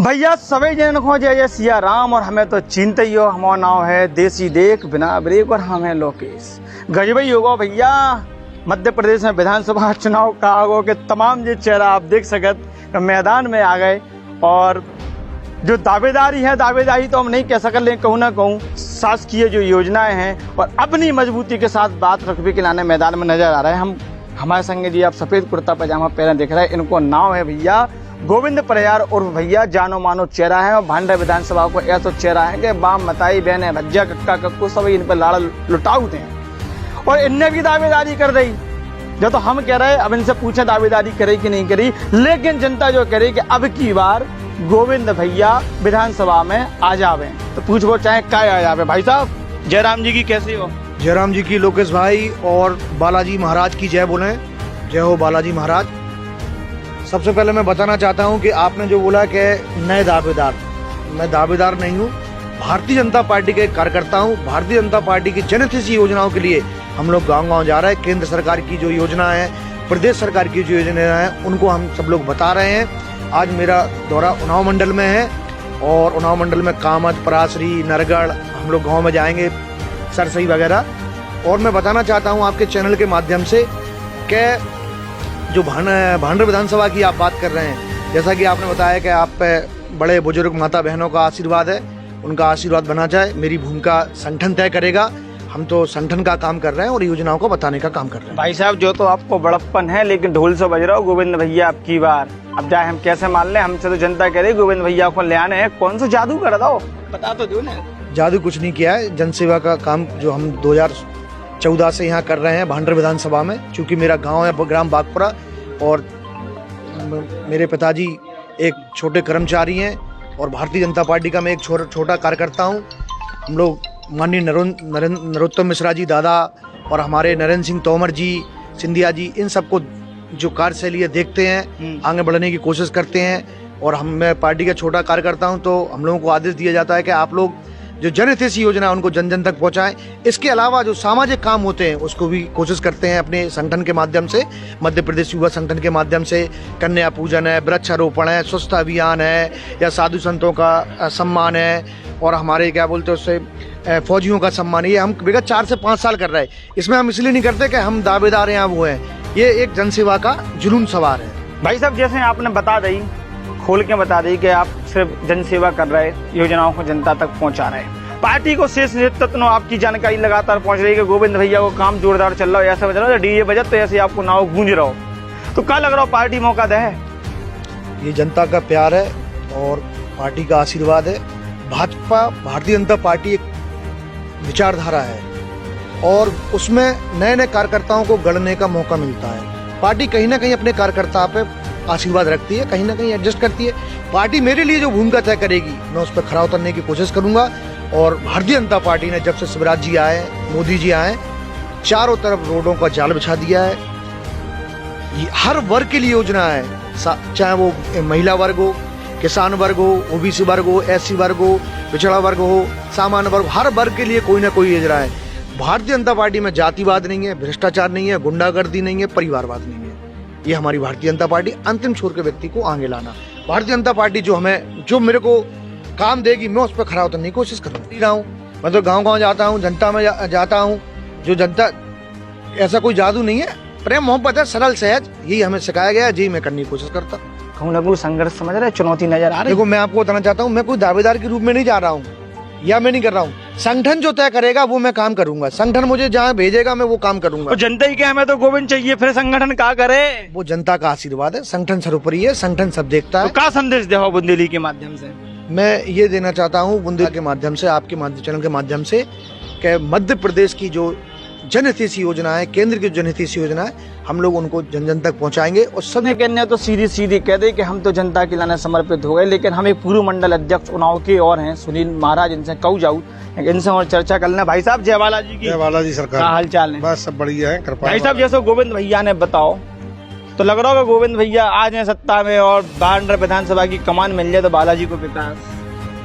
भैया सभी जन को जय जय सिया राम। और हमें तो चिंता ही हो, हमारा नाम है देसी देख बिना ब्रेक और हम है लोकेश। गजबई होगा भैया, मध्य प्रदेश में विधानसभा चुनाव का आगो के तमाम ये चेहरा आप देख सकते मैदान में आ गए। और जो दावेदारी है, दावेदारी तो हम नहीं कह सकते, लेकिन कहूँ ना कहूँ शासकीय जो योजनाएं हैं और अपनी मजबूती के साथ बात रखबे के लाने मैदान में नजर आ रहे हैं। हम हमारे संग जी आप सफेद कुर्ता पजामा पहने दिख रहे हैं, इनको नाम है भैया गोविंद परियार। और भैया जानो मानो चेहरा है और भांडा विधानसभा को ऐसा चेहरा है कि बाम मताई बहने भज्जा कक्का कक्कू सब इन पर लाड़ लुटाऊ थे। और इनने भी दावेदारी कर दी, जो तो हम कह रहे अब इनसे पूछे दावेदारी करे कि नहीं करी, लेकिन जनता जो कह रही कि अब की बार गोविंद भैया विधानसभा में आ जावे। तो पूछो चाहे क्या आ जावे। भाई साहब जयराम जी की कैसी हो? जयराम जी की, लोकेश भाई और बालाजी महाराज की जय बोले। जय हो बालाजी महाराज। सबसे पहले मैं बताना चाहता हूं कि आपने जो बोला कि नए दावेदार, मैं दावेदार नहीं हूं, भारतीय जनता पार्टी के कार्यकर्ता हूं। भारतीय जनता पार्टी की जनहितैषी योजनाओं के लिए हम लोग गांव-गांव जा रहे हैं। केंद्र सरकार की जो योजना है, प्रदेश सरकार की जो योजना है, उनको हम सब लोग बता रहे हैं। आज मेरा दौरा उन्नाव मंडल में है और उन्नाव मंडल में कामत, परासरी, नरगढ़, हम लोग गाँव में जाएंगे, सरसई वगैरह। और मैं बताना चाहता हूँ आपके चैनल के माध्यम से कि जो भांडर विधानसभा की आप बात कर रहे हैं, जैसा कि आपने बताया कि आप पे बड़े बुजुर्ग माता बहनों का आशीर्वाद है, उनका आशीर्वाद बना जाए। मेरी भूमिका संगठन तय करेगा, हम तो संगठन का काम कर रहे हैं और योजनाओं को बताने का काम कर रहे हैं। भाई साहब जो तो आपको बड़प्पन है, लेकिन ढोल से बज रहा हो गोविंद भैया अब की बार। अब जाए हम कैसे मान ले, हमसे तो जनता कह रही गोविंद भैया को ले आने हैं। कौन सा जादू कर दो, बता तो दो ना। जादू कुछ नहीं किया है, जनसेवा का काम जो हम 2014 से यहाँ कर रहे हैं भांडर विधानसभा में। चूँकि मेरा गाँव है ग्राम बागपुरा और मेरे पिताजी एक छोटे कर्मचारी हैं और भारतीय जनता पार्टी का मैं एक छोटा कार्यकर्ता हूँ। हम लोग माननीय नरोत्तम मिश्रा जी दादा और हमारे नरेंद्र सिंह तोमर जी, सिंधिया जी, इन सबको जो कार्यशैली देखते हैं, आगे बढ़ने की कोशिश करते हैं। और मैं पार्टी का छोटा कार्यकर्ता हूं, तो हम लोगों को आदेश दिया जाता है कि आप लोग जो जनहितैषी योजना है उनको जन जन तक पहुंचाएं। इसके अलावा जो सामाजिक काम होते हैं उसको भी कोशिश करते हैं अपने संगठन के माध्यम से, मध्य प्रदेश युवा संगठन के माध्यम से। कन्या पूजन है, वृक्षारोपण है, स्वच्छता अभियान है, या साधु संतों का सम्मान है, और हमारे क्या बोलते हैं उससे फौजियों का सम्मान। ये हम विगत 4 से 5 साल कर रहे हैं। इसमें हम इसलिए नहीं करते कि हम दावेदार हैं वो हैं, ये एक जनसेवा का जुनून सवार है। भाई साहब जैसे आपने बता दी, खोल के बता दी कि आप सिर्फ जनसेवा कर रहे, योजनाओं को जनता तक पहुंचा रहे। पार्टी को शेष नेतृत्व आपकी जानकारी लगातार पहुंच रही है कि गोविंद भैया को काम जोरदार चल रहा है, ऐसा बज रहा है डीजे बजट तो ऐसे आपको नाव गूंज रहा हो, तो क्या लग रहा हो पार्टी मौका दे? ये जनता का प्यार है और पार्टी का आशीर्वाद है। भाजपा, भारतीय जनता पार्टी एक विचारधारा है और उसमें नए नए कार्यकर्ताओं को गढ़ने का मौका मिलता है। पार्टी कहीं ना कहीं अपने कार्यकर्ता पे आशीर्वाद रखती है, कहीं ना कहीं एडजस्ट करती है। पार्टी मेरे लिए जो भूमिका तय करेगी मैं उस पर खरा उतरने की कोशिश करूंगा। और भारतीय जनता पार्टी ने जब से शिवराज जी आए, मोदी जी आए, चारों तरफ रोडों का जाल बिछा दिया है। ये हर वर्ग के लिए योजना है, चाहे वो महिला वर्ग हो, किसान वर्ग हो, ओबीसी वर्ग हो, एससी वर्ग हो, पिछड़ा वर्ग हो, सामान्य वर्ग, हर वर्ग के लिए कोई ना कोई योजना है। भारतीय जनता पार्टी में जातिवाद नहीं है, भ्रष्टाचार नहीं है, गुंडागर्दी नहीं है, परिवारवाद नहीं है। ये हमारी भारतीय जनता पार्टी, अंतिम छोर के व्यक्ति को आगे लाना। भारतीय जनता पार्टी जो मेरे को काम देगी मैं उस पर खरा उतरने की कोशिश करूँगा। मैं तो गाँव-गाँव जाता हूँ, जनता में जाता हूँ। जो जनता, ऐसा कोई जादू नहीं है, प्रेम मोहब्बत है, सरल सहज, यही हमें सिखाया गया है, जी मैं करने की कोशिश करता हूँ। कहूँ ना कहूँ संघर्ष समझ रहे, चुनौती नजर आ रही। देखो मैं आपको बताना चाहता हूँ, मैं कोई दावेदार के रूप में नहीं जा रहा हूँ, या मैं नहीं कर रहा हूँ। संगठन जो तय करेगा वो मैं काम करूंगा, संगठन मुझे जहाँ भेजेगा मैं वो काम करूंगा। तो जनता ही क्या, हमें तो गोविंद चाहिए, फिर संगठन क्या करे? वो जनता का आशीर्वाद है, संगठन सर्वोपरि है, संगठन सब देखता है। तो क्या संदेश दे बुंदेली के माध्यम से? मैं ये देना चाहता हूँ बुंदेली के माध्यम से, आपके चैनल के माध्यम से, कि मध्य प्रदेश की जो जनहितैषी योजना है, केंद्र की जनहितैषी योजना है, हम लोग उनको जन जन तक पहुंचाएंगे। और सब कहने तो सीधी कह दे कि हम तो जनता के लाने समर्पित हो गए, लेकिन हम एक पूर्व मंडल अध्यक्ष उन्नाव के और हैं सुनील महाराज, इनसे कहूँ जाऊँ, इनसे और चर्चा कर लेना। भाई साहब जयवाला जी की। जयवाला जी सरकार, हाल चाल है? बस सब बढ़िया है, कृपा। भाई साहब जैसे गोविंद भैया ने बताओ, तो लग रहा होगा गोविंद भैया आज हैं सत्ता में और भांडर विधानसभा की कमान मिल जाए तो बालाजी को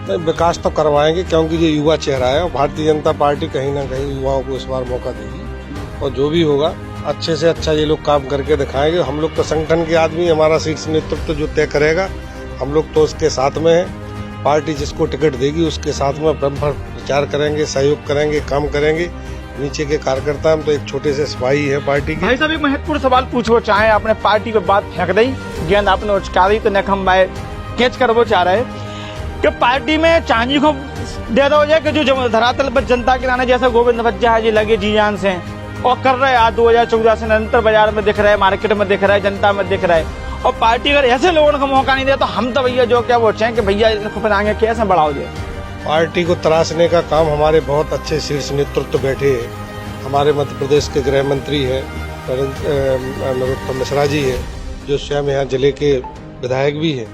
विकास तो करवाएंगे, क्योंकि ये युवा चेहरा है और भारतीय जनता पार्टी कहीं ना कहीं युवाओं को इस बार मौका देगी। और जो भी होगा अच्छे से अच्छा ये लोग काम करके दिखाएंगे। हम लोग तो संगठन के आदमी, हमारा शीर्ष नेतृत्व जो तय करेगा हम लोग तो उसके साथ में हैं। पार्टी जिसको टिकट देगी उसके साथ में ब्रह्म प्रचार करेंगे, सहयोग करेंगे, काम करेंगे। नीचे के कार्यकर्ता हम तो एक छोटे से सिपाही है पार्टी के। भाई साहब एक महत्वपूर्ण सवाल पूछो चाहे आपने पार्टी पे बात फेंक दी, गेंद आपने उचका दी तो नखम भाई कैच कर वो चाह रहे कि पार्टी में चांदी को दे दो जाए कि जो धरातल पर जनता के नाने जैसे गोविंद भज्जा जी लगे जी जान से और कर रहे आज 2014 से निरंतर बाजार में दिख रहा है, मार्केट में दिख रहा है, जनता में दिख रहा है। और पार्टी अगर ऐसे लोगों को मौका नहीं दे तो हम तो भैया जो क्या वो चाहें कि भैया इनको फिर आगे कैसे बढ़ाओ दे। पार्टी को तराशने का काम हमारे बहुत अच्छे शीर्ष नेतृत्व बैठे हैं। हमारे मध्य प्रदेश के गृह मंत्री हैं नरोत्तम मिश्रा जी है, जो स्वयं यहाँ जिले के विधायक भी हैं,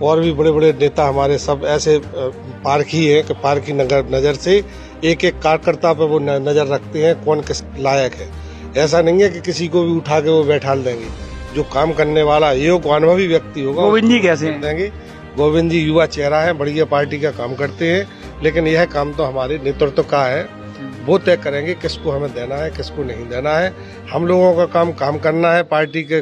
और भी बड़े बड़े नेता हमारे सब ऐसे पारखी हैं कि पारखी नजर से एक एक कार्यकर्ता पे वो नजर रखते हैं कौन किस लायक है। ऐसा नहीं है कि किसी को भी उठा के वो बैठा देंगे। जो काम करने वाला योग्य अनुभवी व्यक्ति होगा गोविंद जी कैसे देंगे। गोविंद जी युवा चेहरा है, बढ़िया पार्टी का काम करते हैं, लेकिन यह काम तो हमारे नेतृत्व का है। वो तय करेंगे किसको हमें देना है, किसको नहीं देना है। हम लोगों का काम करना है। पार्टी के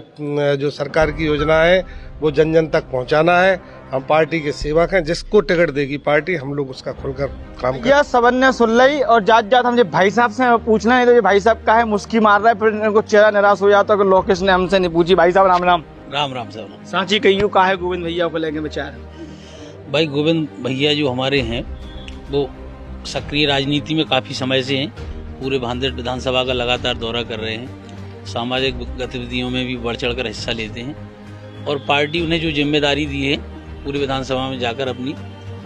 जो सरकार की योजना है वो जन जन तक पहुंचाना है। हम पार्टी के सेवक हैं, जिसको टिकट देगी पार्टी हम लोग उसका खुलकर काम करें। यह सबन ने सुन ली और जात हमसे भाई साहब से पूछना है तो ये भाई साहब का है मुस्की मार रहा है, फिर इनको चेहरा निराश हो जाता है। लोकेश ने हमसे नहीं पूछी। भाई साहब राम राम। राम राम साहब। सांची कहियो का है गोविंद भैया को लेके विचार। भाई गोविंद भैया जो हमारे हैं वो सक्रिय राजनीति में काफ़ी समय से हैं। पूरे भांदेड़ विधानसभा का लगातार दौरा कर रहे हैं, सामाजिक गतिविधियों में भी बढ़ चढ़ कर हिस्सा लेते हैं और पार्टी उन्हें जो जिम्मेदारी दी है पूरे विधानसभा में जाकर अपनी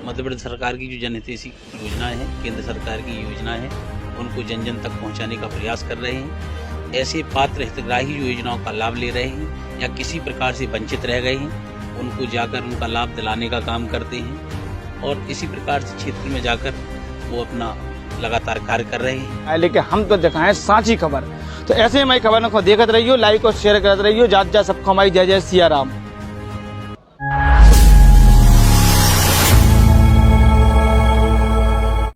मध्य प्रदेश सरकार की जो जनहितैषी योजनाएं हैं, केंद्र सरकार की योजनाएं हैं, उनको जन जन तक पहुंचाने का प्रयास कर रहे हैं। ऐसे पात्र हितग्राही जो योजनाओं का लाभ ले रहे हैं या किसी प्रकार से वंचित रह गए हैं उनको जाकर उनका लाभ दिलाने का काम करते हैं और इसी प्रकार से क्षेत्र में जाकर वो अपना लगातार कार्य कर रहे हैं। लेकिन हम तो दिखाएं सांची खबर, तो ऐसे ही मैं खबर को देखते रहियो, लाइक और शेयर करते रहियो। जात सबको हमारी जय जय सिया राम।